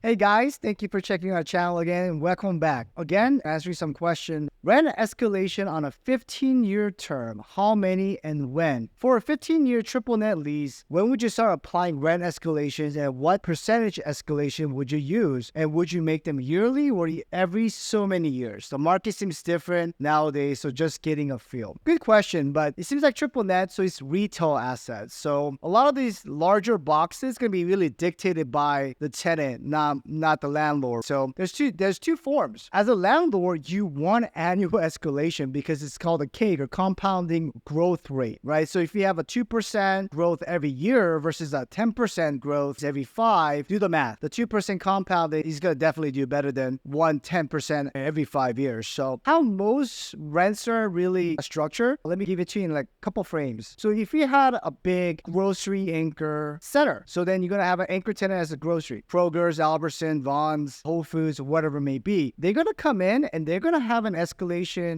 Hey guys, thank you for checking our channel again and welcome back. Again, answering some question. Rent escalation on a 15-year term. How many and when? For a 15-year triple net lease, when would you start applying rent escalations and what percentage escalation would you use? And would you make them yearly or every so many years? The market seems different nowadays, so just getting a feel. Good question, but it seems like triple net, so it's retail assets. So a lot of these larger boxes can be really dictated by the tenant, not the landlord. So there's two forms. As a landlord, you want annual escalation because it's called a CAGR, or compounding growth rate, right? So if you have a 2% growth every year versus a 10% growth every 5, do the math. The 2% compounded is going to definitely do better than 10% every 5 years. So how most rents are really structured, let me give it to you in like a couple frames. So if you had a big grocery anchor center, so then you're going to have an anchor tenant as a grocery. Kroger's, Albertson, Vaughn's, Whole Foods, whatever it may be. They're going to come in and they're going to have an escalation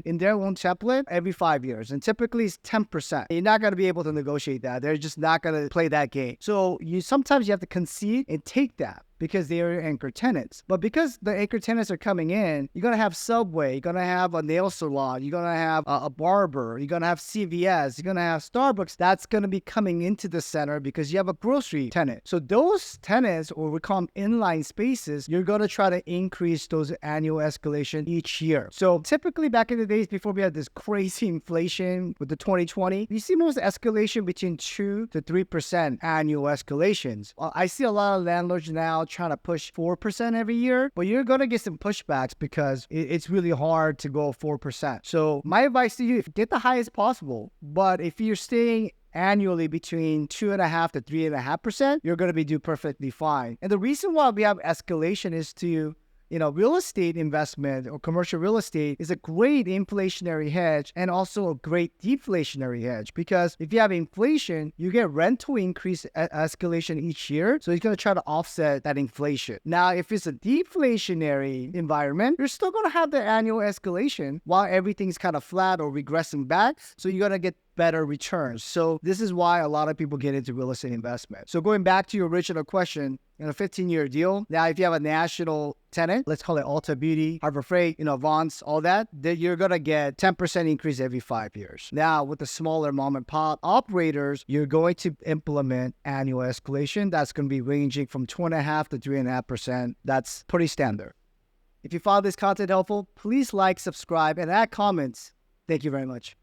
in their own template every 5 years. And typically it's 10%. You're not going to be able to negotiate that. They're just not going to play that game. So sometimes you have to concede and take that, because they are anchor tenants. But because the anchor tenants are coming in, you're going to have Subway, you're going to have a nail salon, you're going to have a barber, you're going to have CVS, you're going to have Starbucks. That's going to be coming into the center because you have a grocery tenant. So those tenants, or we call them inline spaces, you're going to try to increase those annual escalation each year. So typically back in the days before we had this crazy inflation with the 2020, you see most escalation between 2 to 3% annual escalations. I see a lot of landlords now trying to push 4% every year, but you're going to get some pushbacks because it's really hard to go 4%. So my advice to you, get the highest possible, but if you're staying annually between 2.5% to 3.5%, you're going to be do perfectly fine. And the reason why we have escalation is to real estate investment or commercial real estate is a great inflationary hedge and also a great deflationary hedge, because if you have inflation, you get rental increase escalation each year. So it's going to try to offset that inflation. Now, if it's a deflationary environment, you're still going to have the annual escalation while everything's kind of flat or regressing back. So you're going to get better returns. So this is why a lot of people get into real estate investment. So going back to your original question, in a 15-year deal, now if you have a national tenant, let's call it Ulta Beauty, Harbor Freight, Vaughn's, all that, then you're going to get 10% increase every 5 years. Now with the smaller mom and pop operators, you're going to implement annual escalation. That's going to be ranging from 2.5% to 3.5%. That's pretty standard. If you found this content helpful, please like, subscribe, and add comments. Thank you very much.